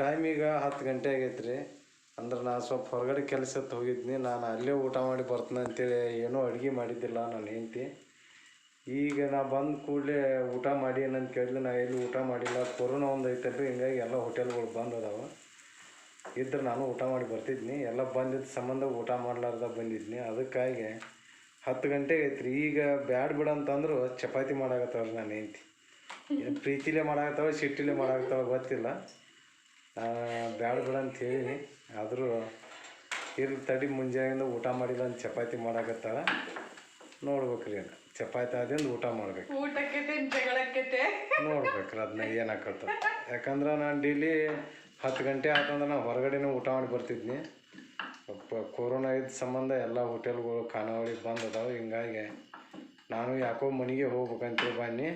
Time ಈಗ 10 ಗಂಟೆ ಆಗೈತೆ ರೀ. ಅಂದ್ರೆ ನಾನು ಸ್ವಲ್ಪ ಹೊರಗಡೆ ಕೆಲಸಕ್ಕೆ ಹೋಗಿದ್ನಿ. ನಾನು ಅಲ್ಲೇ ಊಟ ಮಾಡಿ ಬರ್ತೀನಿ ಅಂತೇಳಿ ಏನೂ ಅಡುಗೆ ಮಾಡಿದ್ದಿಲ್ಲ ನನ್ನ ಹೆಂಡತಿ. ಈಗ ನಾ ಬಂದ ಕೂಡಲೇ ಊಟ ಮಾಡಿ ಏನಂತ ಕೇಳಿದ್ರೆ ನಾ ಎಲ್ಲಿ ಊಟ ಮಾಡಿಲ್ಲ. ಕೊರೋನಾ ಒಂದು ಐತಲ್ರಿ, ಹಿಂಗಾಗಿ ಎಲ್ಲ ಹೋಟೆಲ್ಗಳು ಬಂದ್ ಅದಾವೆ. ಇದ್ರೆ ನಾನು ಊಟ ಮಾಡಿ ಬರ್ತಿದ್ನಿ. ಎಲ್ಲ ಬಂದಿದ್ದ ಸಂಬಂಧ ಊಟ ಮಾಡ್ಲಾರ್ದ ಬಂದಿದ್ನಿ. ಅದಕ್ಕಾಗಿ 10 ಗಂಟೆಗೆ ಐತ್ರಿ. ಈಗ ಬ್ಯಾಡ್ ಬಿಡಂತಂದ್ರು ಚಪಾತಿ ಮಾಡಾಕತ್ತವ್ರಿ ನನ್ನ ಹೆಂಡತಿ. ಪ್ರೀತಿಲೇ ಮಾಡಾಕತ್ತಾವ ಸಿಟ್ಟಿಲೇ ಮಾಡಾಕತ್ತಾವ ಗೊತ್ತಿಲ್ಲ. ಬ್ಯಾಡ ಬಿಡ ಅಂತ ಹೇಳಿ ಆದರೂ ಇರ್ಲಿ ತಡಿ, ಮುಂಜಾನೆಯಿಂದ ಊಟ ಮಾಡಿಲ್ಲ ಅಂತ ಚಪಾತಿ ಮಾಡಾಕತ್ತಾಳ. ನೋಡ್ಬೇಕ್ರಿ ಅದು ಚಪಾತಿ ಆದಿಂದ ಊಟ ಮಾಡ್ಬೇಕು. ನೋಡ್ಬೇಕ್ರಿ ಅದನ್ನ ಏನಾಕತ್ತ. ಯಾಕಂದ್ರೆ ನಾನು ಡೈಲಿ 10 ಗಂಟೆ ಆತಂದ್ರೆ ನಾನು ಹೊರಗಡೆನೇ ಊಟ ಮಾಡಿ ಬರ್ತಿದ್ನಿ. ಕೊರೋನಾ ಇದ್ದ ಸಂಬಂಧ ಎಲ್ಲ ಹೋಟೆಲ್ಗಳು ಖಾನಾವಳಿ ಬಂದ್ ಅದಾವೆ. ಹಿಂಗಾಗಿ ನಾನು ಯಾಕೋ ಮನೆಗೆ ಹೋಗ್ಬೇಕಂತೇಳಿ ಬನ್ನಿ.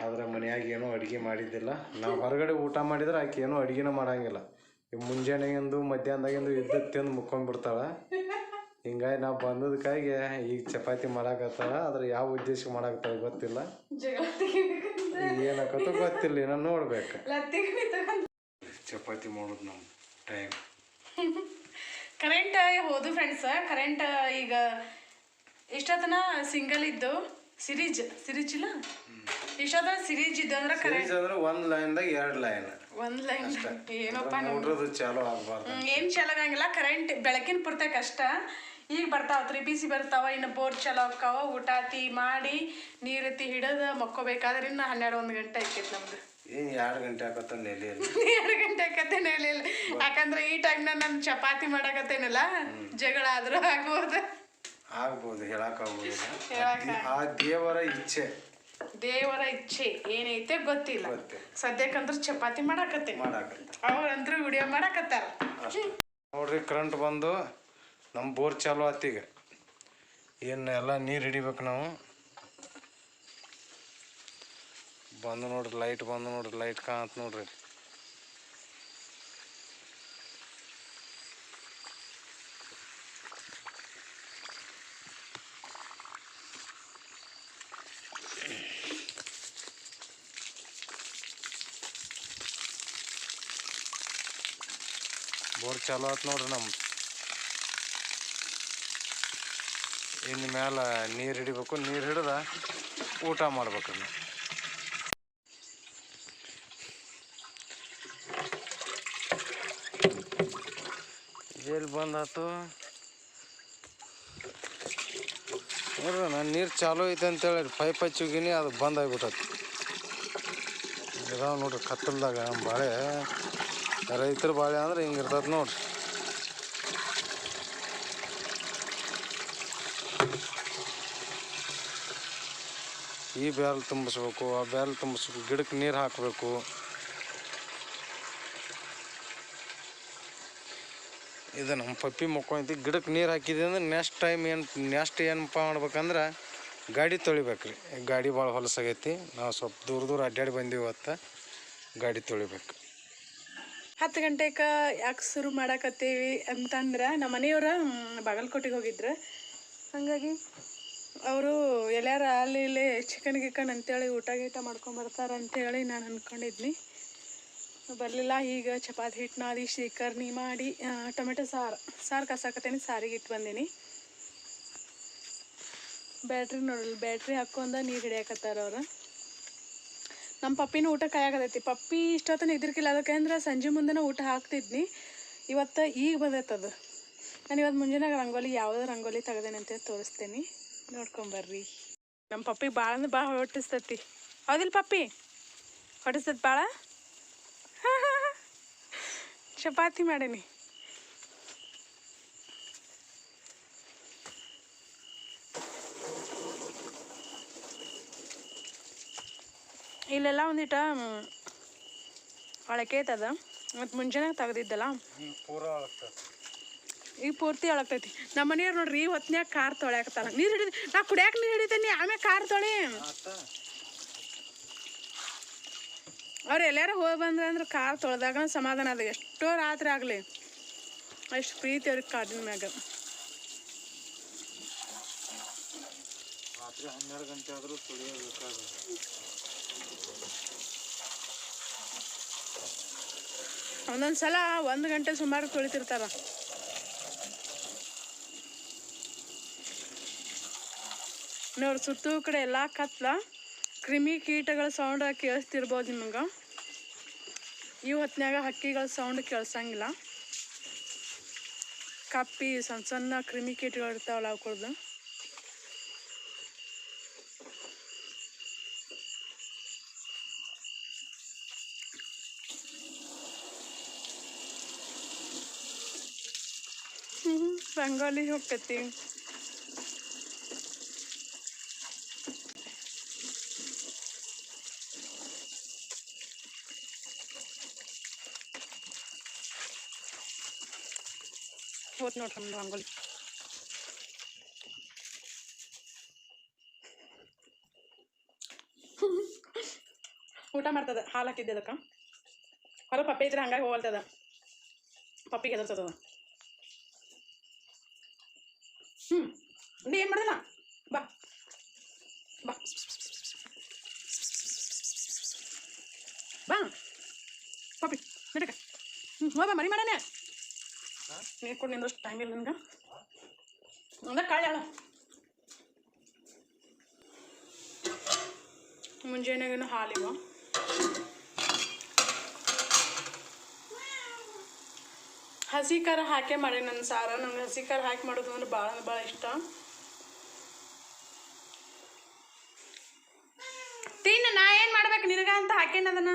ಆದರೆ ಮನೆಯಾಗ ಏನೂ ಅಡುಗೆ ಮಾಡಿದ್ದಿಲ್ಲ. ನಾವು ಹೊರಗಡೆ ಊಟ ಮಾಡಿದ್ರೆ ಆಕೆ ಏನೂ ಅಡುಗೆನೂ ಮಾಡೋಂಗಿಲ್ಲ. ಈಗ ಮುಂಜಾನೆಗಿಂದು ಮಧ್ಯಾಹ್ನದಾಗಿಂದು ಇದ್ದದ್ದು ತಿಂದು ಮುಕ್ಕೊಂಡ್ಬಿಡ್ತಾಳೆ. ಹಿಂಗಾಗಿ ನಾವು ಬಂದದಕ್ಕಾಗಿ ಈಗ ಚಪಾತಿ ಮಾಡಾಕತ್ತಾಳ. ಆದರೆ ಯಾವ ಉದ್ದೇಶಕ್ಕೆ ಮಾಡಾಕತ್ತಾಳ ಗೊತ್ತಿಲ್ಲ, ಏನಾಕತ್ತೋ ಗೊತ್ತಿಲ್ಲ. ಏನೋ ನೋಡ್ಬೇಕು. ಚಪಾತಿ ಮಾಡೋದು ನಮ್ಮ ಟೈಮ್. ಕರೆಂಟ್ ಹೋದು ಫ್ರೆಂಡ್ಸ್. ಕರೆಂಟ್ ಈಗ ಇಷ್ಟೊತ್ತನ ಸಿಂಗಲ್ ಇದ್ದು ಸಿರೀಜ್ ಇಲ್ಲ ಇಷ್ಟೊತ್ತನ ಸಿರೀಜ್ ಇದ್ದು ಅಂದ್ರೆ ಕರೆಂಟ್ ಅಂದ್ರೆ ಒಂದು ಲೈನ್ದಾಗ 2 ಲೈನ್ ಏನಪ್ಪ ನೋಡ್ರದು ಚಾಲೂ ಆಗಬಾರ್ದು. ಏನು ಚಾಲೂ ಆಗಂಗಿಲ್ಲ. ಕರೆಂಟ್ ಬೆಳಕಿನ ಪೂರ್ತಿ ಕಷ್ಟ. ಈಗ ಬರ್ತಾವ 3 PC ಬರ್ತಾವ. ಇನ್ನು ಬೋರ್ ಚಾಲೂ ಆಕ್ಕಾವ. ಊಟ ತೀ ಮಾಡಿ ನೀರತಿ ಹಿಡಿದು ಮಕ್ಕೋಬೇಕಾದ್ರೆ ಇನ್ನು 12-1 ಗಂಟೆ ಆಕೈತಿ ನಮ್ದು. ಏನು 2 ಗಂಟೆ ಆಕತ್ತ ನೆಲೆ 2 ಗಂಟೆ ಆಕತ್ತೆ ನೆಲೆ. ಯಾಕಂದ್ರೆ ಈ ಟೈಮ್ನ ನಾನು ಚಪಾತಿ ಮಾಡಾಕತ್ತೇನಲ್ಲ, ಜಗಳ ಆದ್ರೂ ಆಗ್ಬೋದು ಹೇಳಕ್ಕಾಗ್ಬೋದು. ಆ ದೇವರ ಇಚ್ಛೆ ಏನೈತೆ ಗೊತ್ತಿಲ್ಲ. ಸದ್ಯಕ್ಕಂದ್ರೆ ಚಪಾತಿ ಮಾಡಾಕತ್ತೆ. ಅವ್ರಂದ್ರೂ ವಿಡಿಯೋ ಮಾಡಾಕತ್ತಾರ. ನೋಡ್ರಿ ಕರೆಂಟ್ ಬಂದು ನಮ್ಮ ಬೋರ್ ಚಾಲು ಆತೀಗ. ಏನು ಎಲ್ಲ ನೀರು ಹಿಡಿಬೇಕು ನಾವು. ಬಂದು ನೋಡ್ರಿ ಲೈಟ್ ಬಂದು ನೋಡ್ರಿ, ಲೈಟ್ ಕಾಣತ್ ನೋಡ್ರಿ. ಬೋರ್ ಚಾಲು ಆಯ್ತು ನೋಡ್ರಿ ನಮ್ದು. ಇನ್ನು ಮ್ಯಾಲೆ ನೀರು ಹಿಡಿಬೇಕು. ನೀರು ಹಿಡ್ದ ಊಟ ಮಾಡ್ಬೇಕು. ಎಲ್ಲಿ ಬಂದಾತು ನೋಡ್ರಿ. ನಾನು ನೀರು ಚಾಲು ಐತೆ ಅಂತೇಳಿ ಪೈಪ್ ಹಚ್ಚಿಗಿನಿ, ಅದು ಬಂದ್ ಆಗಿಬಿಟ್ಟತಿ. ಇದಾವೆ ನೋಡ್ರಿ ಕತ್ತಲ್ದಾಗ ನಮ್ಮ ಬಾಳೆ. ರೈತರ ಬಾಳೆ ಅಂದ್ರೆ ಹಿಂಗಿರ್ತದೆ ನೋಡ್ರಿ. ಈ ಬ್ಯಾಲ್ ತುಂಬಿಸ್ಬೇಕು, ಆ ಬ್ಯಾಲ್ ತುಂಬಿಸ್ಬೇಕು, ಗಿಡಕ್ಕೆ ನೀರು ಹಾಕಬೇಕು. ಇದು ನಮ್ಮ ಪಪ್ಪಿ ಮಕ್ಕೊಂತಿ. ಗಿಡಕ್ಕೆ ನೀರು ಹಾಕಿದೆ ಅಂದ್ರೆ ನೆಕ್ಸ್ಟ್ ಏನಪ್ಪ ಮಾಡ್ಬೇಕಂದ್ರೆ ಗಾಡಿ ತೊಳಿಬೇಕ್ರಿ. ಗಾಡಿ ಭಾಳ ಹೊಲಸಾಗೈತಿ. ನಾವು ಸ್ವಲ್ಪ ದೂರ ಅಡ್ಡಾಡಿ ಬಂದೀವಿ ಇವತ್ತು. ಗಾಡಿ ತೊಳಿಬೇಕು. 10 ಗಂಟೆಗೆ ಯಾಕೆ ಶುರು ಮಾಡಾಕತ್ತೀವಿ ಅಂತಂದ್ರೆ ನಮ್ಮ ಮನೆಯವ್ರ ಬಾಗಲಕೋಟೆಗೆ ಹೋಗಿದ್ರು. ಹಾಗಾಗಿ ಅವರು ಎಲ್ಲಾರ ಅಲ್ಲಿ ಇಲ್ಲಿ ಚಿಕನ್ ಅಂತೇಳಿ ಊಟ ಮಾಡ್ಕೊಂಬರ್ತಾರೆ ಅಂತೇಳಿ ನಾನು ಅಂದ್ಕೊಂಡಿದ್ನಿ. ಬರಲಿಲ್ಲ. ಈಗ ಚಪಾತಿ ಹಿಟ್ಟು ನಾದಿ ಶೀಕರ್ಣಿ ಮಾಡಿ ಟೊಮೆಟೊ ಸಾರು ಕಸಾಕತ್ತೇನೆ. ಸಾರಿಗೆ ಇಟ್ಟು ಬಂದೀನಿ. ಬ್ಯಾಟ್ರಿ ಹಾಕ್ಕೊಂಡ ನೀರು ಹಿಡಿಯಾಕತ್ತಾರ ಅವ್ರು. ನಮ್ಮ ಪಪ್ಪಿನೂ ಊಟ ಕಾಯಾಕತೈತಿ. ಪಪ್ಪಿ ಇಷ್ಟೊತ್ತನ ಇದ್ರಕಿಲ್ಲ. ಅದಕ್ಕೆ ಅಂದ್ರೆ ಸಂಜೆ ಮುಂದೆನೇ ಊಟ ಹಾಕ್ತಿದ್ನಿ. ಇವತ್ತು ಈಗ ಬಂದೈತದು. ನಾನು ಇವತ್ತು ಮುಂಜಾನೆ ಯಾವುದೋ ರಂಗೋಲಿ ತೆಗ್ದೇನೆ ಅಂತೇಳಿ ತೋರಿಸ್ತೇನೆ, ನೋಡ್ಕೊಂಬರ್ರಿ. ನಮ್ಮ ಪಪ್ಪಿಗೆ ಭಾಳ ಅಂದ್ರೆ ಭಾಳ ಹೊಟ್ಟಿಸ್ತೈತಿ. ಹೌದಿಲ್ಲ ಪಪ್ಪಿ? ಹೊಟ್ಟಿಸ್ತೈತಿ ಭಾಳ. ಚಪಾತಿ ಮಾಡೀನಿ. ಇಲ್ಲೆಲ್ಲ ಒಂದಿಟ ಒಳಕೆ ಐತದ. ಮತ್ತು ಮುಂಜಾನೆ ತೆಗ್ದಿದ್ದಲ್ಲ, ಈಗ ಪೂರ್ತಿ ಒಳಗ್ತೈತಿ. ನಮ್ಮ ಮನೆಯವ್ರು ನೋಡ್ರಿ ಈ ಹೊತ್ನ್ಯಾಗ ಕಾರ್ ತೊಳ್ಯಾಕತ್ತಾರ. ನೀರು ಹಿಡಿದು ನಾ ಕುಡಿಯಾಕೆ ನೀರು ಹಿಡಿತೇನೆ, ಆಮೇಲೆ ಕಾರ್ ತೊಳಿ. ಅವ್ರು ಎಲ್ಲಾರು ಹೋಗಿ ಬಂದ್ರೆ ಅಂದ್ರೆ ಕಾರ್ ತೊಳೆದಾಗ ಸಮಾಧಾನ ಅದ. ಎಷ್ಟೋ ರಾತ್ರಿ ಆಗಲಿ ಅಷ್ಟು ಪ್ರೀತಿ ಅವ್ರಿಗೆ ಕಾಡಿನ ಮ್ಯಾಗ. ರಾತ್ರಿ 12 ಗಂಟೆ ಆದರೂ ತೊಳೆಯಬೇಕಾಗ. ಒಂದೊಂದು ಸಲ 1 ಗಂಟೆ ಸುಮಾರು ತೊಳಿತಿರ್ತಾರ. ನೋಡಿ ಸುತ್ತೂ ಕಡೆ ಎಲ್ಲ ಕತ್ಲ, ಕ್ರಿಮಿ ಕೀಟಗಳ ಸೌಂಡ್ ಕೇಳಿಸ್ತಿರ್ಬೋದು ನಿಮಗೆ. ಈ ಹೊತ್ತಿನಾಗ ಹಕ್ಕಿಗಳ ಸೌಂಡ್ ಕೇಳಿಸಂಗಿಲ್ಲ. ಕಪ್ಪಿ ಸಣ್ಣ ಸಣ್ಣ ಕ್ರಿಮಿ ಕೀಟಗಳು ಇರ್ತಾವಲ್ಲ ಅವ್ಕೊಳ್ದು. ರಂಗೋಲಿ ಹೋಗ್ತೈತಿ. ಹೋತ್ ನೋಡ್ರಿ ನಮ್ದು ರಂಗೋಲಿ. ಊಟ ಮಾಡ್ತದ, ಹಾಲು ಹಾಕಿದ್ದೆ ಅದಕ್ಕೆ. ಹೊರ ಪಪ್ಪಿ ಇದ್ರೆ ಹಂಗಾಗಿ ಹೋಗಲ್ತದ, ಪಪ್ಪಿಗೆ ಎದರ್ತದ. ಏನು ಮಾಡ್ದಲ್ಲ, ಬಾ ಬಾ ಬಾ ಪಪ್ಪಿ ನಡಕ. ಹೋಗ ಮರಿ ಮಾಡನೆ. ನೀರು ಕೊಡು, ನಿಂದಷ್ಟು ಟೈಮ್ ಇಲ್ಲ ನನಗೆ. ಅಂದ್ರೆ ಕಾಳೆ ಅಲ್ಲ, ಮುಂಜಾನೆಗೇನು ಹಾಲಿವ. ಹಸಿ ಖಾರ ಹಾಕೇ ಮಾಡಿ ನನ್ನ ಸಾರ. ನಂಗೆ ಹಸಿ ಖಾರ ಹಾಕಿ ಮಾಡೋದು ಅಂದ್ರೆ ಭಾಳ ಇಷ್ಟ. ತಿನ್ನ, ನಾ ಏನು ಮಾಡ್ಬೇಕು ನಿನಗ ಅಂತ ಹಾಕೇನ ಅದನ್ನ.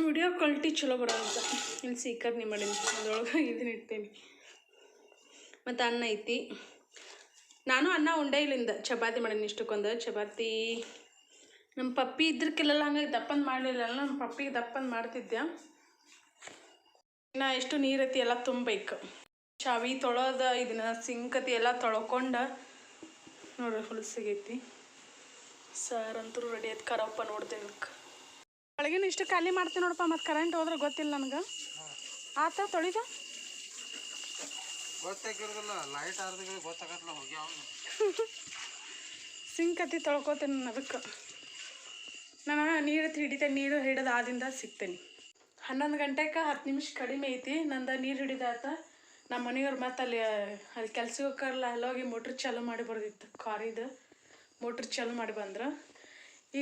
ವಿಡಿಯೋ ಕ್ವಾಲಿಟಿ ಚಲೋ ಬರೋಂತ ಇಲ್ಲಿ ಸೀಕರ್ನಿ ಮಾಡೀನಿ, ಅದ್ರೊಳಗೆ ಇದನ್ನ ಇಡ್ತೇನೆ. ಮತ್ತು ಅನ್ನ ಐತಿ. ನಾನು ಅನ್ನ ಉಂಡೆ ಇಲ್ಲಿಂದ ಚಪಾತಿ ಮಾಡೀನಿ. ಇಷ್ಟಕ್ಕೊಂದು ಚಪಾತಿ. ನಮ್ಮ ಪಪ್ಪಿ ಇದ್ರಕ್ಕಿಲ್ಲ, ಹಂಗಾಗಿ ದಪ್ಪಂದು ಮಾಡಲಿಲ್ಲ. ನಮ್ಮ ಪಪ್ಪಿಗೆ ದಪ್ಪಂದು ಮಾಡ್ತಿದ್ದೆ. ಇನ್ನು ಎಷ್ಟು ನೀರೈತಿ ಎಲ್ಲ ತುಂಬಬೇಕು. ಚಾವಿ ತೊಳೋದ ಇದನ್ನ ಸಿಂಕತಿ ಎಲ್ಲ ತೊಳ್ಕೊಂಡು ನೋಡ್ರಿ ಹುಲಸಿಗೈತಿ. ಸರ್ ಅಂತೂ ರೆಡಿ ಆಯ್ತು. ಕರಪ್ಪ ನೋಡ್ತೇವೆ ಒಳಗಿನ ಇಷ್ಟು ಖಾಲಿ ಮಾಡ್ತೀನಿ ನೋಡಪ್ಪ. ಮತ್ತು ಕರೆಂಟ್ ಹೋದ್ರೆ ಗೊತ್ತಿಲ್ಲ ನನಗೆ. ಆತ ತೊಳಿದ ಗೊತ್ತಾಗಿರೋದಿಲ್ಲ, ಲೈಟ್ ಆರ್ದ ಗೊತ್ತಾಗಲ್ಲ ಹೋಗ್ಯಾವ. ಸಿಂಕತಿ ತೊಳ್ಕೊತೇನೆ ನಾನು. ಅದಕ್ಕೆ ನಾನು ನೀರು ಹಿಡಿತೇನೆ. ನೀರು ಹಿಡಿದು ಆದಿಂದ ಸಿಗ್ತೇನೆ. 11 ಗಂಟೆಗೆ 10 ನಿಮಿಷ ಕಡಿಮೆ ಐತಿ. ನಂದು ನೀರು ಹಿಡಿದಾತ. ನಮ್ಮ ಮನೆಯವ್ರು ಮತ್ತು ಅಲ್ಲಿ ಕೆಲ್ಸಕ್ಕೆ ಹೋಗ್ತಾರಲ್ಲ, ಅಲ್ಲೋಗಿ ಮೋಟ್ರ್ ಚಾಲು ಮಾಡಿ ಬರ್ದಿತ್ತು. ಕಾರಿದು ಮೋಟ್ರ್ ಚಾಲು ಮಾಡಿ ಬಂದ್ರೆ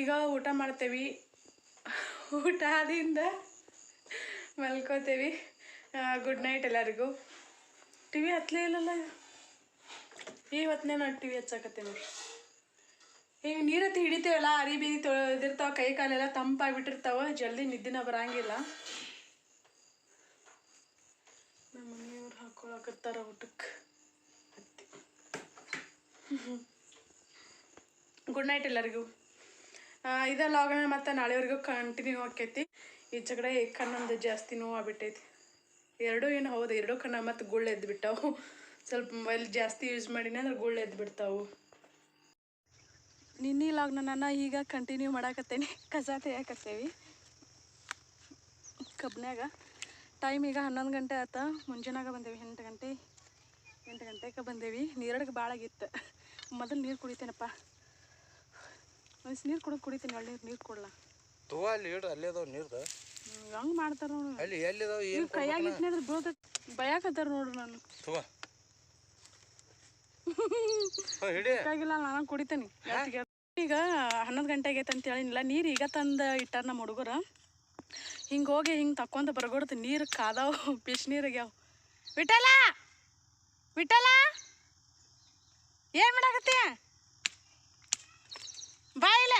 ಈಗ ಊಟ ಮಾಡ್ತೇವೆ. ಊಟ ಆದಿಂದ ಮಲ್ಕೋತೇವೆ. ಗುಡ್ ನೈಟ್ ಎಲ್ಲರಿಗೂ. ಟಿ ವಿ ಹತ್ತಲೇ ಇಲ್ಲಲ್ಲ ಈ ಹೊತ್ತನೇ. ನಾನು ಟಿ ವಿ ಹಚ್ಚಾಕತ್ತೆ ನೋಡ್ರಿ. ಈಗ ನೀರತ್ತಿ ಹಿಡಿತೇವಲ್ಲ, ಅರಿಬಿ ಇದಿರ್ತಾವೆ, ಕೈ ಕಾಲೆಲ್ಲ ತಂಪಾಗಿಬಿಟ್ಟಿರ್ತಾವೆ, ಜಲ್ದಿ ನಿದ್ದಿನ ಬರಂಗಿಲ್ಲ. ನಮ್ಮ ಮನೆಯವ್ರು ಹಾಕೊಳಕತ್ತಾರ ಊಟಕ್ಕೆ. ಗುಡ್ ನೈಟ್ ಎಲ್ಲರಿಗೂ. ಇದೇ ಲಾಗನ ಮತ್ತು ನಾಳೆವರೆಗೂ ಕಂಟಿನ್ಯೂ ಆಕೈತಿ. ಈ ಕಡೆ ಕಣ್ಣೊಂದು ಜಾಸ್ತಿ ನೋವು ಆಗ್ಬಿಟ್ಟೈತಿ. ಎರಡೂ ಏನು ಹೌದು, ಎರಡೂ ಕಣ್ಣ ಮತ್ತು ಗುಳ್ಳು ಎದ್ದು ಬಿಟ್ಟಾವು. ಸ್ವಲ್ಪ ಮೊಬೈಲ್ ಜಾಸ್ತಿ ಯೂಸ್ ಮಾಡೀನಿ ಅಂದ್ರೆ ಗುಳ್ಳು ಎದ್ದು ಬಿಡ್ತಾವು. ನಿನ್ನೆ ಲಾಗ್ನ ನಾನು ಈಗ ಕಂಟಿನ್ಯೂ ಮಾಡಾಕತ್ತೇನೆ. ಕಸ ತೆಗಿಯಾಕತ್ತೇವಿ ಕಬ್ನ್ಯಾಗ. ಟೈಮ್ ಈಗ 11 ಗಂಟೆ ಆತ. ಮುಂಜಾನಾಗ ಬಂದೇವಿ. 8 ಗಂಟೆಗೆ ಬಂದೇವಿ. ನೀರಡಿಗೆ ಭಾಳ ಆಗಿತ್ತು. ಮೊದಲು ನೀರು ಕುಡಿತೇನಪ್ಪ. ನೀರು ಕುಡಿತೀನಿ. ನೀರು ಕೊಡಲ್ಲ ತಗೋ, ಅಲ್ಲಿ ಇಡ್ರಿ, ಅಲ್ಲೇ ಅದಾವ ನೀರ್ದು. ಹಂಗೆ ಮಾಡ್ತಾರ ನೋಡ್ರಿ. ಅಲ್ಲಿ ಎಲ್ಲಿದಾವ ಏನು ಕೈಯಾಗಿಟ್ಟಿನಿ ಅಂದ್ರೆ ಬೀಳ್ತೈತಿ. ಭಯಕತ್ತಾರ ನೋಡ್ರಿ. ನಾನು ತಗೋ ಹಿಡಿಯಾಗಿಲ್ಲ, ನಾನು ಕುಡಿತೇನೆ. ಈಗ 11 ಗಂಟೆಗೆ ಐತೆ ಅಂತ ಹೇಳಿನಿಲ್ಲ. ನೀರು ಈಗ ತಂದು ಇಟ್ಟಾರ ನಮ್ಮ ಹುಡುಗರು. ಹಿಂಗೆ ಹೋಗಿ ಹಿಂಗೆ ತಕ್ಕೊಂತ ಬರ್ಗೊಡ್ತು. ನೀರು ಕಾದಾವು, ಬಿಸಿನೀರಾಗ್ಯಾವ. ವಿಠಲ ಏನು ಮಾಡಾಕತ್ತಿ? ಬಾ ಇಲ್ಲ.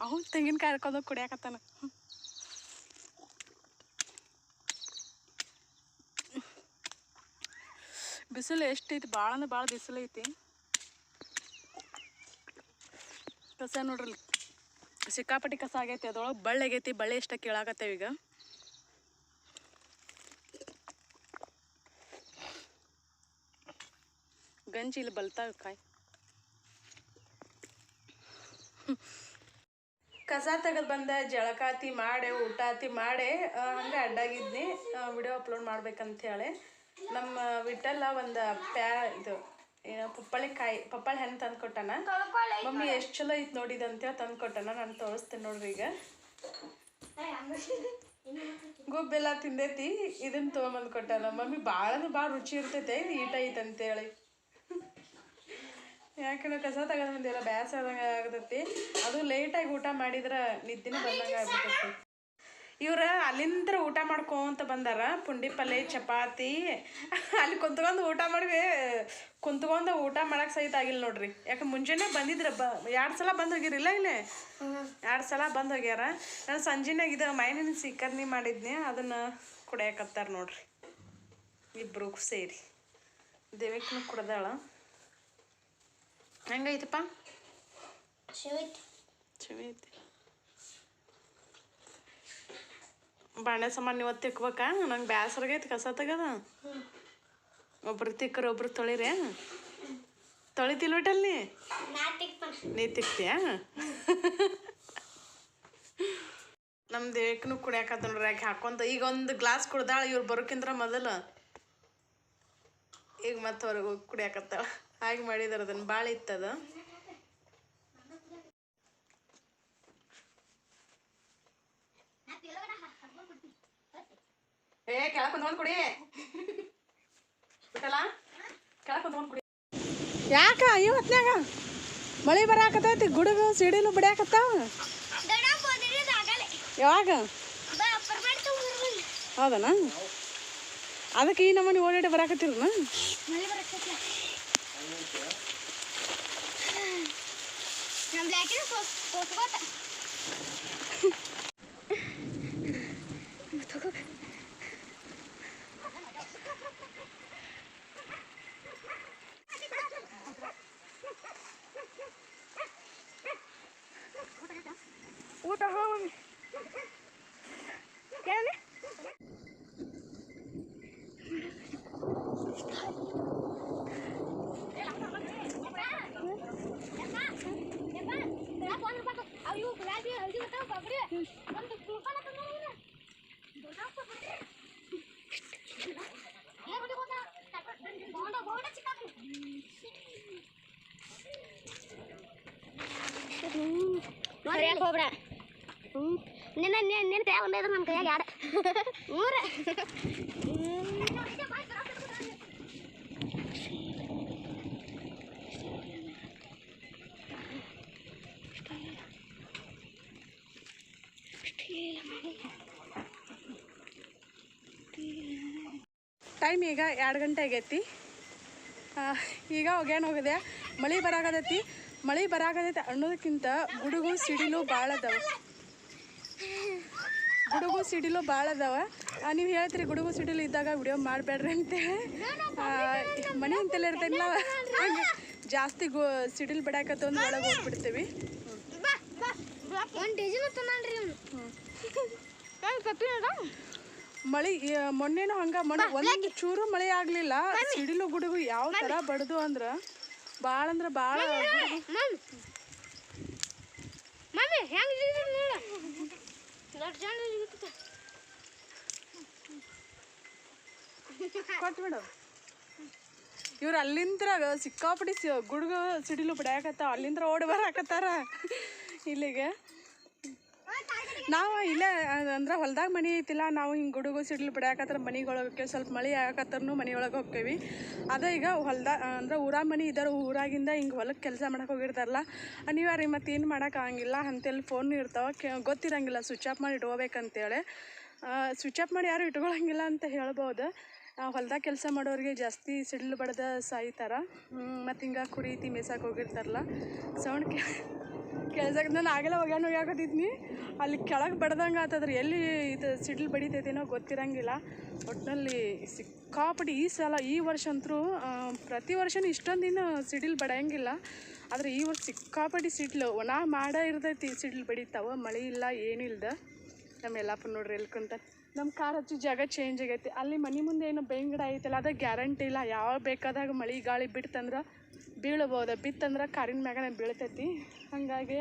ಅವ್ನು ತೆಂಗಿನಕಾಯಿ ಹರ್ಕೊಂಡೋಗಿ ಕುಡಿಯಾಕತ್ತಾನ. ಬಿಸಿಲು ಎಷ್ಟೈತಿ, ಭಾಳ ಅಂದ್ರೆ ಭಾಳ ಬಿಸಿಲು ಐತಿ. ಕಸ ನೋಡ್ರಿ, ಸಿಕ್ಕಾಪಟ್ಟಿ ಕಸ ಆಗೈತಿ. ಅದ್ರೊಳಗೆ ಬಳ್ಳಿ ಆಗೈತಿ. ಬಳ್ಳಿ ಎಷ್ಟ ಕೇಳಾಕತ್ತೇವೆ ಈಗ. ಗಂಜಿ ಇಲ್ಲಿ ಬಲ್ತಾವ ಕಾಯಿ. ಕಸ ತೆಗೆದು ಬಂದ, ಜಳಕಾತಿ ಮಾಡಿ, ಊಟಾತಿ ಮಾಡಿ ಹಂಗೆ ಅಡ್ಡಾಗಿದ್ನಿ. ವಿಡಿಯೋ ಅಪ್ಲೋಡ್ ಮಾಡ್ಬೇಕಂತ ಹೇಳಿ ನಮ್ಮ ವಿಠಲ್ಲ ಒಂದು ಇದು ಏನು ಪಪ್ಪಾಳಿ ಹಣ್ಣು ತಂದು ಕೊಟ್ಟಾನ. ಮಮ್ಮಿ ಎಷ್ಟು ಚಲೋ ಐತೆ ನೋಡಿದ ಅಂತೇಳಿ ತಂದು ಕೊಟ್ಟಾನ. ನಾನು ತೋರಿಸ್ತೇನೆ ನೋಡ್ರಿ. ಈಗ ಗುಬ್ಬೆಲ್ಲ ತಿಂದೈತಿ ಇದನ್ನ ತೊಗೊಂಬಂದು ಕೊಟ್ಟಾನ ಮಮ್ಮಿ ಭಾಳ ರುಚಿ ಇರ್ತೈತೆ ಇದು ಈಟ ಐತೆ ಅಂತೇಳಿ. ಯಾಕಂದ್ರೆ ಕಸ ತಗೊಂಡು ಬಂದಿಲ್ಲ ಬೇಸರದಂಗೆ ಆಗತೈತಿ. ಅದು ಲೇಟಾಗಿ ಊಟ ಮಾಡಿದ್ರೆ ನಿದ್ದಿನೇ ಬಂದಂಗೆ ಆಗ್ಬಿಟ್ಟೈತಿ. ಇವ್ರು ಅಲ್ಲಿಂದ ಊಟ ಮಾಡ್ಕೊಂತ ಬಂದಾರ. ಪುಂಡಿ ಪಲ್ಯ ಚಪಾತಿ ಅಲ್ಲಿ ಕುಂತ್ಕೊಂಡು ಊಟ ಮಾಡಕ್ಕೆ ಸಹಿತ ಆಗಿಲ್ಲ ನೋಡ್ರಿ. ಯಾಕೆ ಮುಂಜಾನೆ ಬಂದಿದ್ರ 2 ಸಲ ಬಂದು ಹೋಗಿರಿಲ್ಲ ಇಲ್ಲೇ 2 ಸಲ ಬಂದು ಹೋಗ್ಯಾರ. ನಾನು ಸಂಜೆನಾಗ ಇದು ಮೈನಿನ ಸೀಕರ್ನಿ ಮಾಡಿದ್ನಿ ಅದನ್ನು ಕುಡಿಯಾಕತ್ತಾರ ನೋಡ್ರಿ ಇಬ್ರು ಸೇರಿ. ದೇವಕ್ಕೂ ಕುಡ್ದಾಳ. ಹೆಂಗೈತಪ್ಪ? ಚವೈತಿ. ಬಾಂಡೆ ಸಾಮಾನು ಇವತ್ತು ತಿಕ್ಬೇಕಾ? ನಂಗೆ ಬೇಸರಾಗೈತಿ ಕಸ ತೆಗದ. ಒಬ್ರು ತಿಕ್ಕರು ಒಬ್ರು ತೊಳಿರೆ. ತೊಳಿತಿಲ್ಬಿಟ್ಟಲ್ಲಿ ನೀ ತಿಕ್ತೀಯ? ನಮ್ಮ ದೇವಕ್ಕೂ ಕುಡಿಯಾಕತ್ತ ನೋಡ್ರಿ. ಯಾಕೆ ಹಾಕೊಂತ ಈಗ ಒಂದು ಗ್ಲಾಸ್ ಕುಡ್ದಾಳ ಇವ್ರು ಬರೋಕ್ಕಿಂತ ಮೊದಲು. ಈಗ ಮತ್ತೆ ಹೊರಗೆ ಹೋಗಿ ಕುಡಿಯಾಕತ್ತಾಳ. ಹಾಗೆ ಮಾಡಿದಾರೆ ಅದನ್ನು ಭಾಳ ಇತ್ತದ. ಕೆಳಗೆ ಕುಂತ್ಕೊಂಡು ಕುಡಿ ಬಿಟ್ಟಲ್ಲ. ಕೆಳಗೆ ಕುಂತ್ಕೊಂಡು ಕುಡಿ. ಯಾಕ ಇವತ್ನ್ಯಾಗ ಮಳೆ ಬರಾಕತೈತಿ. ಗುಡುಗು ಸಿಡಿಲು ಬಿಡ್ಯಾಕತ್ತಾವ. ಯಾವಾಗ? ಹೌದನ? ಅದಕ್ಕೆ ಈ ನಮ್ಮನೆ ಓಡಾಡಿ ಬರಾಕತ್ತಿರನ? ಊಟ ಹೋಗಿ ಕೇಳಿ. ಹೋಗ್ಬಿಡ ನಿನ್ನ ಕೈ ಒಂದೇ ನನ್ನ ಕೈಯಾಗ ಯಾಡ ಮೂರ ಟೈಮ್ ಈಗ 2 ಗಂಟೆ ಆಗೈತಿ. ಈಗ ಒಗ್ಯಾನ ಹೋಗಿದೆ. ಮಳೆ ಬರಾಕತೈತಿ ಅನ್ನೋದಕ್ಕಿಂತ ಗುಡುಗು ಸಿಡಿಲು ಭಾಳ ಅದಾವ. ನೀವು ಹೇಳ್ತೀರಿ ಗುಡುಗು ಸಿಡಿಲು ಇದ್ದಾಗ ವಿಡಿಯೋ ಮಾಡಬೇಡ್ರಿ ಅಂತೇಳಿ. ಮನೆ ಅಂತೆಲ್ಲ ಇರ್ತೈತಿಲ್ಲ ಹಂಗೆ ಜಾಸ್ತಿ ಸಿಡಿಲು ಬಿಡಾಕತ್ತ ಒಂದು ಒಳಗೆ ಹೋಗ್ಬಿಡ್ತೀವಿ. ಮಳೆ ಮೊನ್ನೆನೂ ಹಂಗೆ ಒಂದು ಚೂರು ಮಳೆ ಆಗಲಿಲ್ಲ. ಸಿಡಿಲು ಗುಡುಗು ಯಾವ ಥರ ಬಡ್ದು ಅಂದ್ರೆ ಭಾಳ ಕೊಟ್ಬಿಡು. ಇವ್ರು ಅಲ್ಲಿಂದ್ರ ಸಿಕ್ಕಾಪಟ್ಟಿ ಗುಡುಗು ಸಿಡಿಲು ಬಿಡಾಕತ್ತಾವ. ಅಲ್ಲಿಂದ್ರ ಓಡಿ ಬರಾಕತ್ತಾರ ಇಲ್ಲಿಗೆ. ನಾವು ಇಲ್ಲೇ ಅಂದ್ರೆ ಹೊಲ್ದಾಗ ಮನೆ ಐತಿಲ್ಲ. ನಾವು ಹಿಂಗೆ ಗುಡುಗು ಸಿಡಿಲು ಬಿಡಾಕತ್ತಾರ ಮನೆಗೊಳಗೆ ಸ್ವಲ್ಪ ಮಳೆ ಆಗತ್ತರೂ ಮನೆಯೊಳಗೆ ಹೋಗ್ತೇವಿ. ಅದೇ ಈಗ ಅಂದ್ರೆ ಊರಾಗ ಮನೆ ಇದ್ದಾರೆ. ಊರಾಗಿಂದ ಹಿಂಗೆ ಹೊಲಕ್ಕೆ ಕೆಲಸ ಮಾಡಕ್ಕೆ ಹೋಗಿರ್ತಾರಲ್ಲ ಅನಿವಾರ್ಯ ಮತ್ತು ಏನು ಮಾಡೋಕ್ಕಾಗಂಗಿಲ್ಲ. ಅಂತೇಳಿ ಫೋನ್ ಇರ್ತಾವೆ ಗೊತ್ತಿರಂಗಿಲ್ಲ ಸ್ವಿಚ್ ಆಫ್ ಮಾಡಿ ಇಟ್ಕೋಬೇಕಂತೇಳಿ. ಸ್ವಿಚ್ ಆಫ್ ಮಾಡಿ ಯಾರು ಇಟ್ಕೊಳಂಗಿಲ್ಲ ಅಂತ ಹೇಳ್ಬೋದು. ಹೊಲ್ದಾಗ ಕೆಲಸ ಮಾಡೋರಿಗೆ ಜಾಸ್ತಿ ಸಿಡಿಲು ಬಡ್ದು ಸಾಯ್ತಾರ. ಮತ್ತು ಹಿಂಗೆ ಕುರೀತಿ ಮೇಯ್ಸಕ್ಕೆ ಹೋಗಿರ್ತಾರಲ್ಲ ಸೌಂಡ್ ಕೇಳ್ಸಕ್ಕೆ ನಾನು ಆಗಲೇ ಹೋಗ್ಯಾಕತ್ತಿದ್ನಿ. ಅಲ್ಲಿ ಕೆಳಗೆ ಬಡ್ದಂಗೆ ಆತದ್ರಿ. ಎಲ್ಲಿ ಇದು ಸಿಡಿಲು ಬಡಿತೈತೇನೋ ಗೊತ್ತಿರಂಗಿಲ್ಲ. ಒಟ್ಟಿನಲ್ಲಿ ಸಿಕ್ಕಾಪಟ್ಟಿ ಈ ವರ್ಷ ಅಂತೂ ಪ್ರತಿ ವರ್ಷವೂ ಇಷ್ಟೊಂದಿನ ಸಿಡಿಲು ಬಡಿಯಂಗಿಲ್ಲ. ಆದರೆ ಈ ವರ್ಷ ಸಿಕ್ಕಾಪಟ್ಟಿ ಸಿಡಿಲು ಒಣ ಮಾಡ ಇರ್ತೈತಿ. ಸಿಡಿಲು ಬಡಿತಾವೆ. ಮಳೆ ಇಲ್ಲ ಏನಿಲ್ದ. ನಮ್ಮ ಯಲ್ಲಪ್ಪ ನೋಡ್ರಿ ಎಲ್ಲಿ ಕುಂತ. ನಮ್ಮ ಕಾರ್ ಹಚ್ಚಿ ಜಾಗ ಚೇಂಜ್ ಆಗೈತಿ. ಅಲ್ಲಿ ಮನೆ ಮುಂದೆ ಏನೋ ಬೇವಿನ ಗಿಡ ಐತಲ್ಲ ಅದು ಗ್ಯಾರಂಟಿ ಇಲ್ಲ. ಯಾವಾಗ ಬೇಕಾದಾಗ ಮಳೆ ಗಾಳಿ ಬಿಡ್ತಂದ್ರೆ ಬೀಳ್ಬೋದು. ಬಿತ್ತಂದ್ರೆ ಕಾರಿನ ಮ್ಯಾಗನೇ ಬೀಳ್ತೈತಿ. ಹಾಗಾಗಿ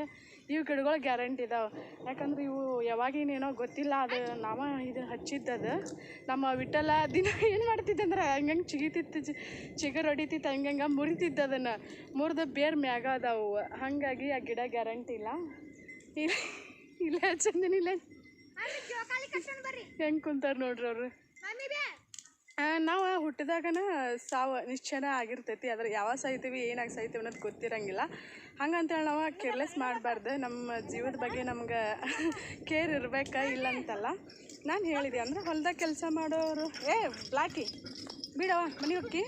ಇವು ಗಿಡಗಳು ಗ್ಯಾರಂಟಿ ಇದಾವೆ. ಯಾಕಂದ್ರೆ ಇವು ಯಾವಾಗಿನೇನೋ ಗೊತ್ತಿಲ್ಲ. ಅದು ನಾವು ಇದು ಹಚ್ಚಿದ್ದದು. ನಮ್ಮ ವಿಠಲ ದಿನ ಏನು ಮಾಡ್ತಿದ್ದಂದ್ರೆ ಹಂಗಂಗೆ ಚಿಗುರು ಹೊಡಿತಿತ್ತು. ಹಂಗಂಗೆ ಮುರಿತಿದ್ದು. ಅದನ್ನು ಮುರಿದು ಬೇರೆ ಮ್ಯಾಗ ಅದಾವು. ಹಾಗಾಗಿ ಆ ಗಿಡ ಗ್ಯಾರಂಟಿ ಇಲ್ಲ. ಇಲ್ಲ ಚಂದನಿಲ್ಲ ಹೆಂಗೆ ಕುಂತಾರ ನೋಡ್ರಿ ಅವ್ರು. ನಾವು ಹುಟ್ಟಿದಾಗನ ಸಾವು ನಿಶ್ಚಯ ಆಗಿರ್ತೈತಿ. ಅದ್ರ ಯಾವಾಗ ಸಾಯ್ತೀವಿ ಏನಾಗಿ ಸಾಯ್ತೀವಿ ಅನ್ನೋದು ಗೊತ್ತಿರಂಗಿಲ್ಲ. ಹಂಗಂತೇಳಿ ನಾವು ಕೇರ್ಲೆಸ್ ಮಾಡಬಾರ್ದು. ನಮ್ಮ ಜೀವದ ಬಗ್ಗೆ ನಮ್ಗೆ ಕೇರ್ ಇರ್ಬೇಕಾ ಇಲ್ಲ ಅಂತಲ್ಲ. ನಾನು ಹೇಳಿದೆ ಅಂದ್ರೆ ಹೊಲ್ದಾಗ ಕೆಲಸ ಮಾಡೋರು ಬ್ಲಾಕಿ ಬಿಡವ ಮನೆ ಹೋಗಿ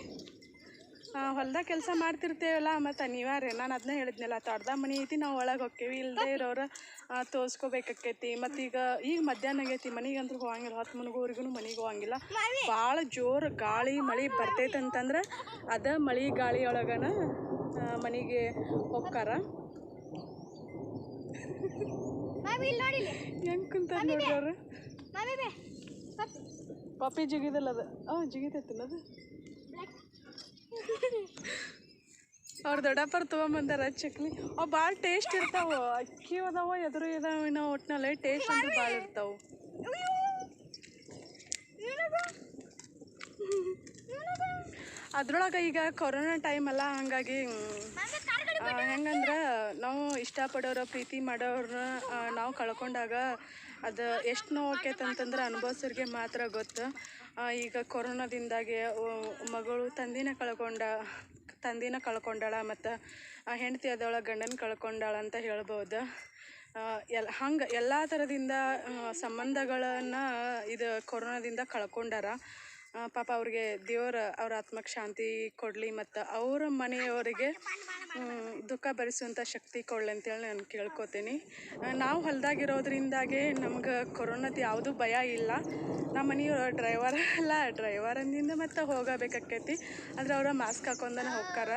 ಹೊಲ್ದಾಗ ಕೆಲಸ ಮಾಡ್ತಿರ್ತೇವಲ್ಲ, ಮತ್ತು ಅನಿವಾರ್ಯ. ನಾನು ಅದನ್ನ ಹೇಳಿದ್ನಲ್ಲ, ತೋಟದಾಗ ಮನೆ ಐತಿ, ನಾವು ಒಳಗೆ ಹೋಕ್ಕೇವಿ. ಇಲ್ಲದೆ ಇರೋರು ತೋರಿಸ್ಕೋಬೇಕಾಕೈತಿ. ಮತ್ತು ಈಗ ಮಧ್ಯಾಹ್ನ ಆಗೈತಿ, ಮನೆಗಂತೂ ಹೋಗಂಗಿಲ್ಲ. 10 ಮುನ್ಗೋವರೆಗೂ ಮನೆಗೆ ಹೋಗಂಗಿಲ್ಲ. ಭಾಳ ಜೋರು ಗಾಳಿ ಮಳೆ ಬರ್ತೈತೆ ಅಂತಂದ್ರೆ ಅದ ಮಳೆ ಗಾಳಿ ಒಳಗನ ಮನೆಗೆ ಹೋಗ್ತಾರ. ಹೆಂಗೆ ಕುಂತಾರ ನೋಡ್ರಿ ಅವ್ರು. ಪಾಪಿ ಜಿಗಿದಲ್ಲ ಅದು ಜಿಗಿತೈತಿಲ್ಲ ಅದು. ಅವ್ರ ದೊಡ್ಡಪ್ಪರು ತೊಗೊಂಬಂದಾರ ಚಕ್ಲಿ. ಅವು ಭಾಳ ಟೇಸ್ಟ್ ಇರ್ತಾವೆ. ಅಕ್ಕಿ ಅದಾವ ಎದುರು ಇದಾವ ಇನ್ನೂ ಒಟ್ಟಿನಲ್ಲಿ ಟೇಸ್ಟ್ ಅಂದ್ರೆ ಭಾಳ ಇರ್ತಾವೆ. ಅದ್ರೊಳಗೆ ಈಗ ಕೊರೋನಾ ಟೈಮ್ ಅಲ್ಲ, ಹಾಗಾಗಿ ಹೆಂಗಂದ್ರೆ ನಾವು ಇಷ್ಟಪಡೋರು ಪ್ರೀತಿ ಮಾಡೋರನ್ನ ನಾವು ಕಳ್ಕೊಂಡಾಗ ಅದು ಎಷ್ಟು ನೋವು ಆಕೈತೆ ಅಂತಂದ್ರೆ ಅನುಭವಿಸೋರಿಗೆ ಮಾತ್ರ ಗೊತ್ತು. ಈಗ ಕೊರೋನಾದಿಂದಾಗಿ ಮಗಳು ತಂದಿನ ಕಳ್ಕೊಂಡಾಳ, ಮತ್ತು ಹೆಂಡತಿ ಅದೊಳ ಗಂಡನ ಕಳ್ಕೊಂಡಾಳ ಅಂತ ಹೇಳ್ಬೋದು. ಹಂಗೆ ಎಲ್ಲ ಥರದಿಂದ ಸಂಬಂಧಗಳನ್ನು ಇದು ಕೊರೋನಾದಿಂದ ಕಳ್ಕೊಂಡಾರ. ಪಾಪ ಅವ್ರಿಗೆ ಅವ್ರ ಆತ್ಮಕ್ಕೆ ಶಾಂತಿ ಕೊಡಲಿ, ಮತ್ತು ಅವ್ರ ಮನೆಯವರಿಗೆ ದುಃಖ ಭರಿಸುವಂಥ ಶಕ್ತಿ ಕೊಡಲಿ ಅಂತೇಳಿ ನಾನು ಕೇಳ್ಕೊತೀನಿ. ನಾವು ಹೊಲ್ದಾಗಿರೋದ್ರಿಂದಾಗೆ ನಮ್ಗೆ ಕೊರೋನಾದ ಯಾವುದೂ ಭಯ ಇಲ್ಲ. ನಮ್ಮ ಮನೆಯವ್ರು ಡ್ರೈವರ್ ಅಂದಿಂದ ಮತ್ತು ಹೋಗಬೇಕಾಕೈತಿ. ಆದರೆ ಅವರ ಮಾಸ್ಕ್ ಹಾಕೊಂಡೇ ಹೋಗ್ತಾರ.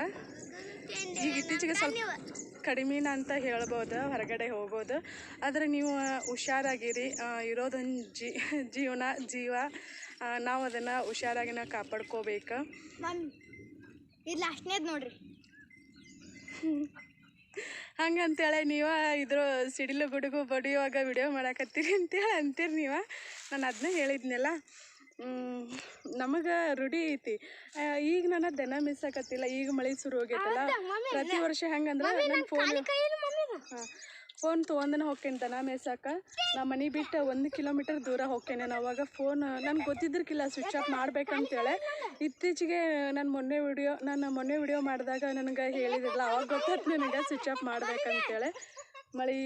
ಈಗ ಇತ್ತೀಚೆಗೆ ಸ್ವಲ್ಪ ಕಡಿಮೆನ ಅಂತ ಹೇಳ್ಬೋದು ಹೊರಗಡೆ ಹೋಗೋದು. ಆದರೆ ನೀವು ಹುಷಾರಾಗಿರಿ. ಇರೋದೊಂದು ಜೀವ, ನಾವು ಅದನ್ನು ಹುಷಾರಾಗಿನ ಕಾಪಾಡ್ಕೋಬೇಕು. ಇದು ಲಾಸ್ಟ್ನೇದು ನೋಡ್ರಿ. ಹಂಗಂತೇಳಿ ನೀವು ಇದ್ರ ಸಿಡಿಲು ಗುಡುಗು ಬಡಿಯುವಾಗ ವಿಡಿಯೋ ಮಾಡಾಕತ್ತೀರಿ ಅಂತೇಳಿ ಅಂತೀರಿ ನೀವು. ನಾನು ಅದನ್ನ ಹೇಳಿದ್ನಲ್ಲ, ನಮಗೆ ರೂಢಿ ಐತಿ. ಈಗ ನಾನು ದನ ಮಿಸ್ಸಾಕತ್ತಿಲ್ಲ. ಈಗ ಮಳೆ ಶುರು ಹೋಗೈತಲ್ಲ, ಪ್ರತಿ ವರ್ಷ ಹೆಂಗಂದ್ರೆ ನನ್ನ ಫೋನ್ ತೊಗೊಂಡನ ಹೋಗ್ತೇನೆ ದನ ಮೇಯ್ಸಾಕ. ನಮ್ಮ ಮನೆ ಬಿಟ್ಟು 1 ಕಿಲೋಮೀಟರ್ ದೂರ ಹೋಗ್ತೇನೆ. ನಾನು ಅವಾಗ ಫೋನ್ ನನಗೆ ಗೊತ್ತಿದ್ದಿರ್ಕಿಲ್ಲ ಸ್ವಿಚ್ ಆಫ್ ಮಾಡ್ಬೇಕಂತೇಳಿ. ಇತ್ತೀಚೆಗೆ ನಾನು ಮೊನ್ನೆ ವಿಡಿಯೋ ಮಾಡಿದಾಗ ನನಗೆ ಹೇಳಿದಿರಲ್ಲ, ಅವಾಗ ಗೊತ್ತಾಯ್ತು ನನಗೆ ಸ್ವಿಚ್ ಆಫ್ ಮಾಡ್ಬೇಕಂತೇಳಿ. ಮಳೆ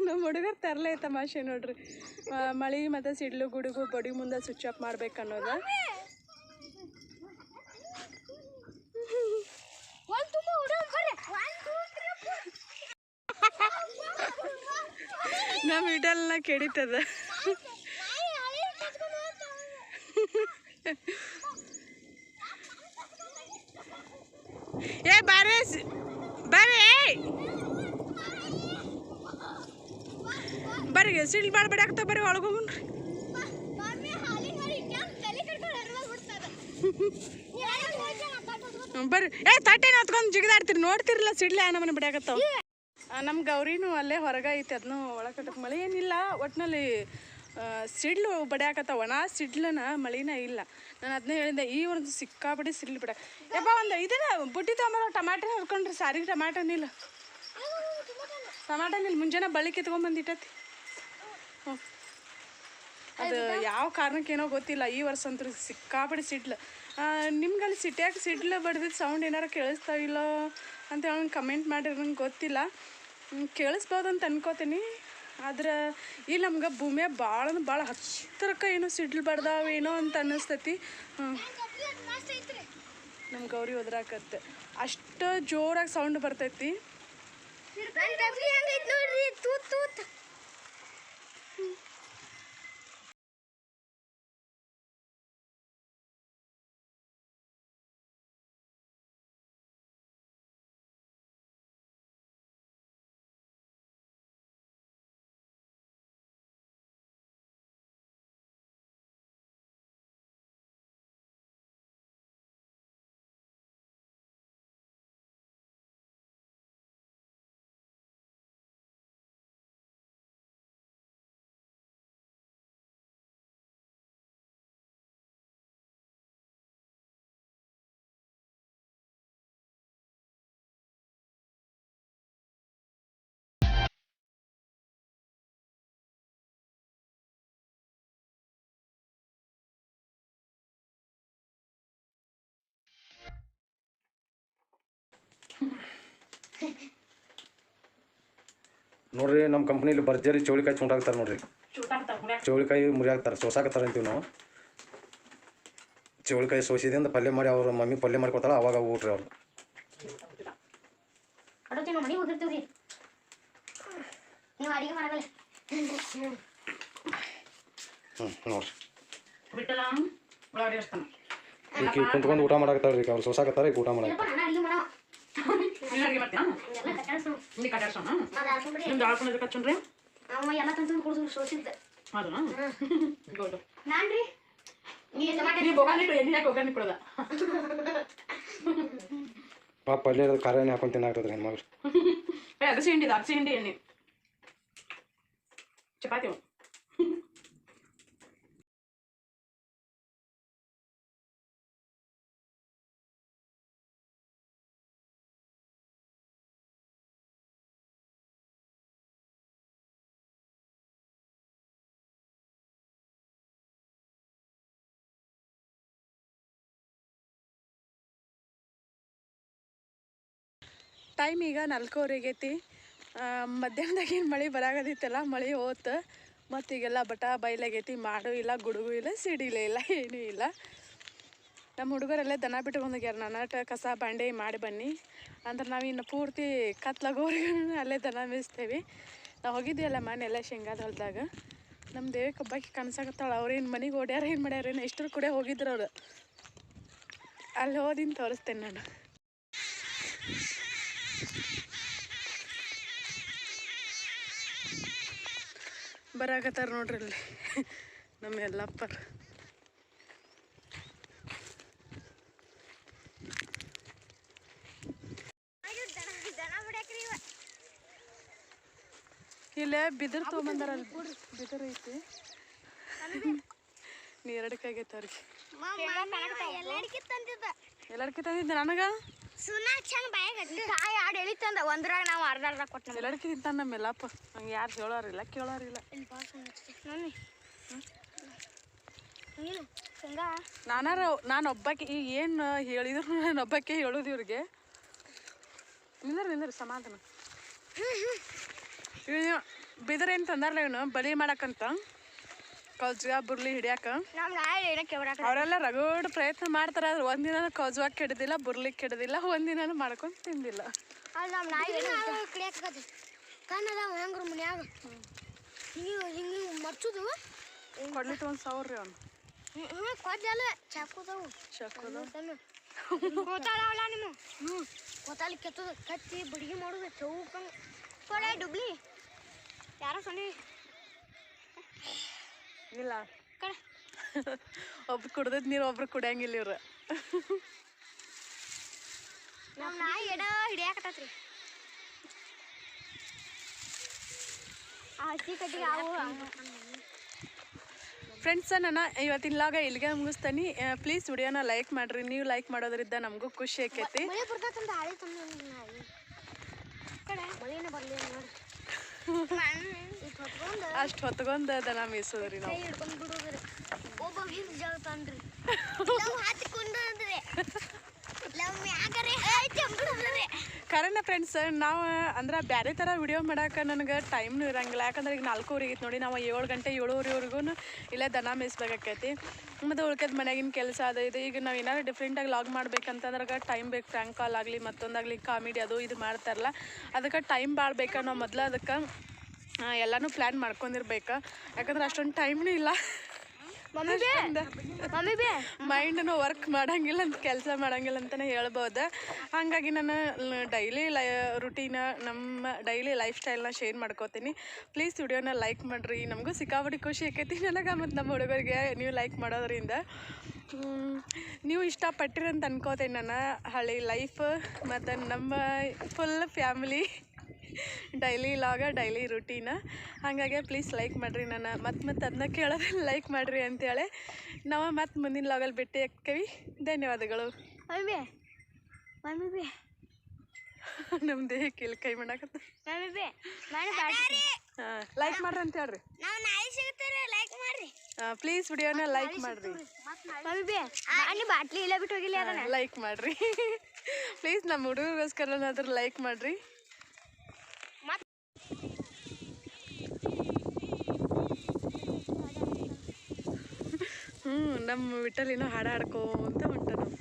ನಮ್ಮ ಹುಡುಗರು ತರಲೇ ತಮಾಷೆ ನೋಡ್ರಿ. ಮಳೆ ಮತ್ತು ಸಿಡ್ಲು ಗುಡುಗು ಬಡಿ ಮುಂದೆ ಸ್ವಿಚ್ ಆಫ್ ಮಾಡ್ಬೇಕನ್ನೋದು. ನಮ್ಮ ವಿಡಿಯೋಲ್ಲ ಕೆಡಿತದ. ಬಾರೇ ಬರ್ರಿ ಸಿಡ್ಲು ಬಾಳ ಬಡಿಯಾಕ್ತಾವ. ಬರ್ರಿ ಒಳಗೋಗ್ರಿ. ಬರ್ರಿ ತಟ್ಟೆನ ಹೊತ್ಕೊಂಡು ಜಿಗಿದಾಡ್ತೀರಿ. ನೋಡ್ತಿರಲ್ಲ ಸಿಡ್ಲೆ ನಮ್ಮನೆ ಬಿಡಾಕತ್ತಾವ. ನಮ್ಮ ಗೌರಿನೂ ಅಲ್ಲೇ ಹೊರಗೆ ಐತಿ, ಅದನ್ನು ಒಳಗೆ ಕಟ್ಟಕ್ಕೆ. ಮಳೆ ಏನಿಲ್ಲ, ಒಟ್ಟಿನಲ್ಲಿ ಸಿಡ್ಲು ಬಡಿಯಾಕತ್ತಾವ. ಒಣ ಸಿಡ್ಲನ ಮಳಿನ ಇಲ್ಲ. ನಾನು ಅದನ್ನೇ ಹೇಳಿದ್ದೆ, ಈ ಒಂದು ಸಿಕ್ಕಾಪಡಿ ಸಿಡ್ಲು ಬಿಡ. ಯಪ್ಪ ಒಂದು ಇದನ್ನ ಬುಟ್ಟಿ ತೊಗೊಂಬರೋ, ಟಮಾಟನ ಹೊರ್ಕೊಂಡ್ರಿ. ಸಾರಿಗೆ ಟಮಾಟನಿಲ್ಲ ಮುಂಜಾನೆ ಬಳ್ಳಿ ಕಿತ್ಕೊಂಡ್ಬಂದಿಟ್ಟತಿ. ಅದು ಯಾವ ಕಾರಣಕ್ಕೇನೋ ಗೊತ್ತಿಲ್ಲ, ಈ ವರ್ಷ ಅಂತೂ ಸಿಕ್ಕಾಪಡಿ ಸಿಡ್ಲು. ನಿಮ್ಗಲ್ಲಿ ಸಿಟಿಯಾಗ ಸಿಡ್ಲು ಬಡ್ದಿದ್ದು ಸೌಂಡ್ ಏನಾರು ಕೇಳಿಸ್ತಾವಿಲ್ಲ ಅಂತ ಹೇಳಿ ಕಮೆಂಟ್ ಮಾಡಿದ್ರೆ ನಂಗೆ ಗೊತ್ತಿಲ್ಲ. ಕೇಳಿಸ್ಬೋದು ಅಂತ ಅನ್ಕೋತೀನಿ. ಆದ್ರೆ ಇಲ್ಲಿ ನಮ್ಗೆ ಭೂಮಿಯ ಭಾಳ ಹತ್ತಿರಕ್ಕೆ ಏನೋ ಸಿಡ್ಲು ಬಡ್ದಾವೇನೋ ಅಂತ ಅನ್ನಿಸ್ತೈತಿ. ನಮ್ಮ ಗೌರಿ ಒದ್ರಾಕತ್ತೆ, ಅಷ್ಟು ಜೋರಾಗಿ ಸೌಂಡ್ ಬರ್ತೈತಿ. ನೋಡ್ರಿ ನಮ್ಮ ಕಂಪ್ನಿಲಿ ಭರ್ಜರಿ ಚೌಳಿಕಾಯಿ ಚುಂಟಾಕ್ತಾರೆ ನೋಡ್ರಿ. ಚೌಳಿಕಾಯಿ ಮುರಿ ಹಾಕ್ತಾರೆ, ಸೋಸಾಕತ್ತಾರೆ ಅಂತೀವಿ ನಾವು. ಚೌಳಿಕಾಯಿ ಸೋಸಿದಿಂದ ಪಲ್ಯ ಮಾಡಿ ಅವ್ರ ಮಮ್ಮಿ ಪಲ್ಯ ಮಾಡಿ ಕೊಡ್ತಾಳೆ, ಅವಾಗ ಊಟ್ರಿ ಅವ್ರು. ಮನೆಗೆ ಹೋಗಿರ್ತೀವ್ರಿ ನೀವು ಅಡಿಗೆ ಮಾಡಲ್ಲ. ನೋಡ್ರಿ ಬಿಟ್ಟಲ್ಲ ಈಗ ಕುಂತ್ಕೊಂಡು ಊಟ ಮಾಡಾಕತ್ತಾರ ರೀ, ಅವ್ರು ಸೋಸಾಕತ್ತಾರೆ, ಈಗ ಊಟ ಮಾಡಾಕ. ಪಾಪ ಪಲ್ಯ ಖಾರ ಎಣ್ಣೆ ಹಾಕೊಂಡು ತಿನ್ನಾಕತ್ತದ್ರಿ ಹೆಣ್ಮಗ್ರು. ಅಗಸಿ ಹಿಂಡಿ ಎಣ್ಣೆ ಚಪಾತಿ ಟೈಮ್ ಈಗ 4:15 ಆಗೈತಿ. ಮಧ್ಯಾಹ್ನದಾಗೇನು ಮಳೆ ಬರಾಗದಿತ್ತಲ್ಲ, ಮಳೆ ಹೋತು. ಮತ್ತು ಈಗೆಲ್ಲ ಬಟ ಬಯಲಾಗೈತಿ, ಮಾಡು ಇಲ್ಲ, ಗುಡುಗು ಇಲ್ಲ, ಸಿಡಿಲೇ ಇಲ್ಲ, ಏನೂ ಇಲ್ಲ. ನಮ್ಮ ಹುಡುಗರಲ್ಲೇ ದನ ಬಿಟ್ಕೊಂಡೋಗ್ಯಾರ. ನಾನಾಟ ಕಸ ಬಂಡೆ ಮಾಡಿ ಬನ್ನಿ ಅಂದ್ರೆ ನಾವಿನ್ನು ಪೂರ್ತಿ ಕತ್ಲಾಗೋರ್ಗು ಅಲ್ಲೇ ದನ ಮೇಯಿಸ್ತೇವೆ. ನಾವು ಹೋಗಿದ್ದೀವಲ್ಲ ಮನೆ ಎಲ್ಲ ಶೇಂಗಾದ ಹೊಲದಾಗ. ನಮ್ಮ ದೇವಕ್ಕೆ ಒಬ್ಬಾಕಿ ಕನ್ಸಾಕತ್ತಾಳೆ. ಅವ್ರೇನು ಮನೆಗೆ ಓಡ್ಯಾರ ಏನು ಮಾಡ್ಯಾರೇನು, ಎಷ್ಟರ ಕೂಡ ಹೋಗಿದ್ರು ಅವ್ರು. ಅಲ್ಲಿ ಹೋದಿನ ತೋರಿಸ್ತೇನೆ ನಾನು. ಬರಾಕತ್ತಾರ ನೋಡ್ರಿ ಅಲ್ಲಿ ನಮ್ಮ ಎಲ್ಲಪ್ಪರ. ಇಲ್ಲೇ ಬಿದಿರು ತೊಗೊಂಬಂದಾರಲ್ಲಿ, ಬಿದಿರು ಐತಿ. ನೀರಡಿಕೆ ಆಗೈತೆ ಅವ್ರಿಗೆ. ಎಲ್ಲಾಡ್ಕೆ ತಂದಿದ್ದೆ ನನಗೆ. ಎಲ್ಲಾಡ್ಕೆ ತಿಂತಾನ ನಮ್ಮ ಎಲ್ಲಪ್ಪ. ನಂಗೆ ಯಾರು ಹೇಳೋರಿಲ್ಲ ಕೇಳೋರಿಲ್ಲ. ನಾನು ಒಬ್ಬಾಕಿ ಈಗ ಏನು ಹೇಳಿದ್ರು ನಾನು ಒಬ್ಬಾಕೆ ಹೇಳೋದು ಇವ್ರಿಗೆ. ನಿಂದ್ರಿ ಸಮಾಧಾನ. ಇವ್ ಬಿದಿರೇನು ತಂದಾರಲ್ಲ ಇವನು ಬಲಿ ಮಾಡಕ್ಕಂತ, ಕೌಜ್ಗ ಬುರ್ಲಿ ಹಿಡಿಯಾಕ. ಅವರೆಲ್ಲ ರಗಡ್ ಪ್ರಯತ್ನ ಮಾಡ್ತಾರೆ. ಆದ್ರೆ ಒಂದಿನ ಕೌಜ್ವಾಗ ಕೆಡದಿಲ್ಲ, ಬುರ್ಲಿ ಕೆಡದಿಲ್ಲ, ಒಂದಿನ ಮಾಡ್ಕೊಂಡು ತಿಂದಿಲ್ಲ. ಕೊಡ್ಲಿಕ್ಕೆ 1,000 ರೀ ಅವ್ನು. ಕತ್ತಿ ಬಡಿಗೆ ಮಾಡೋದು ಚೌಕಂಗ್ ಕೊಳೆ ಡುಬ್ಲಿ ಯಾರೋ ಸೊನ್ನೆ ಇಲ್ಲ. ಒಬ್ರು ಕುಡ್ದದ್ ನೀರು ಒಬ್ರು ಕುಡಿಯಂಗಿಲ್ಲ ಇವ್ರು. ನಮ್ಮ ನಾಯಿ ಎಡ ಹಿಡಿಯಾಕತ್ತೈತ್ರಿ. ಹಸಿ ಕಟ್ಟಿಗೆ ಅವು. ಫ್ರೆಂಡ್ಸ, ನಾನು ಇವತ್ತಿನ ಲಾಗ ಇಲ್ಲಿಗೆ ಮುಗಿಸ್ತೀನಿ. ಪ್ಲೀಸ್ ವಿಡಿಯೋನ ಲೈಕ್ ಮಾಡಿರಿ. ನೀವು ಲೈಕ್ ಮಾಡೋದ್ರಿಂದ ನಮಗೂ ಖುಷಿ ಆಕೈತಿ. ಅಷ್ಟು ಹೊತ್ಕೊಂಡ್ ದನ ಮೇಯಿಸೋದ್ರಿ ನಾವು. ಕರೆನ ಫ್ರೆಂಡ್ಸ್, ನಾವು ಅಂದ್ರೆ ಬೇರೆ ಥರ ವಿಡಿಯೋ ಮಾಡೋಕೆ ನನಗೆ ಟೈಮ್ನೂ ಇರೋಂಗಿಲ್ಲ. ಯಾಕಂದ್ರೆ ಈಗ 4:00 ಆಗೈತೆ ನೋಡಿ. ನಾವು 7 ಗಂಟೆ 7:30ವರೆಗೂ ಇಲ್ಲೇ ದನ ಮೇಯಿಸ್ಬೇಕಾಕೈತಿ. ಮತ್ತು ಉಳ್ಕೆದ ಮನೆಯಾಗಿನ ಕೆಲಸ ಅದು ಇದು. ಈಗ ನಾವು ಏನಾದ್ರು ಡಿಫ್ರೆಂಟಾಗಿ ಲಾಗ್ ಮಾಡ್ಬೇಕಂತಂದ್ರೆ ಟೈಮ್ ಬೇಕು. ಫ್ರ್ಯಾಂಕ್ ಕಾಲ್ ಆಗಲಿ, ಮತ್ತೊಂದಾಗಲಿ, ಕಾಮಿಡಿ ಅದು ಇದು ಮಾಡ್ತಾರಲ್ಲ, ಅದಕ್ಕೆ ಟೈಮ್ ಭಾಳ ಬೇಕಾ. ನಾವು ಮೊದಲು ಅದಕ್ಕೆ ಎಲ್ಲನೂ ಪ್ಲ್ಯಾನ್ ಮಾಡ್ಕೊಂಡಿರ್ಬೇಕು. ಯಾಕಂದ್ರೆ ಅಷ್ಟೊಂದು ಟೈಮ್ನೂ ಇಲ್ಲ. ಮೈಂಡನ್ನು ವರ್ಕ್ ಮಾಡೋಂಗಿಲ್ಲ ಅಂತ, ಕೆಲಸ ಮಾಡೋಂಗಿಲ್ಲ ಅಂತಲೇ ಹೇಳ್ಬೋದು. ಹಾಗಾಗಿ ನಾನು ಡೈಲಿ ರುಟೀನ, ನಮ್ಮ ಡೈಲಿ ಲೈಫ್ ಸ್ಟೈಲ್ನ ಶೇರ್ ಮಾಡ್ಕೋತೀನಿ. ಪ್ಲೀಸ್ ವಿಡಿಯೋನ ಲೈಕ್ ಮಾಡಿರಿ. ನಮಗೂ ಸಿಕ್ಕಾಪಟ್ಟೆ ಖುಷಿ ಆಕೈತಿ ನನಗೆ ಮತ್ತು ನಮ್ಮ ಹುಡುಗರಿಗೆ ನೀವು ಲೈಕ್ ಮಾಡೋದ್ರಿಂದ. ನೀವು ಇಷ್ಟಪಟ್ಟಿರಿ ಅಂತ ಅನ್ಕೋತೀನಿ. ನಾನು ಹಳ್ಳಿ ಲೈಫ್ ಮತ್ತು ನಮ್ಮ ಫುಲ್ ಫ್ಯಾಮಿಲಿ ಡೈಲಿ ಲಾಗ, ಡೈಲಿ ರುಟೀನ. ಹಾಗಾಗಿ ಪ್ಲೀಸ್ ಲೈಕ್ ಮಾಡಿರಿ. ನಾನು ಮತ್ತೆ ಅದನ್ನ ಕೇಳೋದ್ರೆ ಲೈಕ್ ಮಾಡಿರಿ ಅಂತೇಳಿ ನಾವು ಮತ್ತೆ ಮುಂದಿನ ಲಾಗಲ್ಲಿ ಭೇಟಿ ಆಗ್ತೀವಿ. ಧನ್ಯವಾದಗಳು. ನಮ್ಮ ದೇಹಕ್ಕೆ ಇಲ್ಲಿ ಕೈ ಮಾಡಾಕತ್ತ. ಲೈಕ್ ಮಾಡ್ರಿ ಅಂತ ಹೇಳ್ರಿ. ನಾವು ನಾಳೆ ಸಿಗ್ತಾರೆ, ಲೈಕ್ ಮಾಡ್ರಿ ಪ್ಲೀಸ್ ವಿಡಿಯೋನ ಲೈಕ್ ಮಾಡ್ರಿ. ಬಾಟ್ಲಿ ಇಲ್ಲ ಬಿಟ್ಟು ಹೋಗಿಲ್ಲ ಅದನ್ನ ಲೈಕ್ ಮಾಡ್ರಿ ಪ್ಲೀಸ್. ನಮ್ಮ ಹುಡುಗರಿಗೋಸ್ಕರನಾದ್ರೂ ಲೈಕ್ ಮಾಡ್ರಿ. ನಮ್ಮ ವಿಠಲಿನೋ ಹಾಡ ಹಾಡ್ಕೊಂತ ಹೊಂಟ ನಾವು.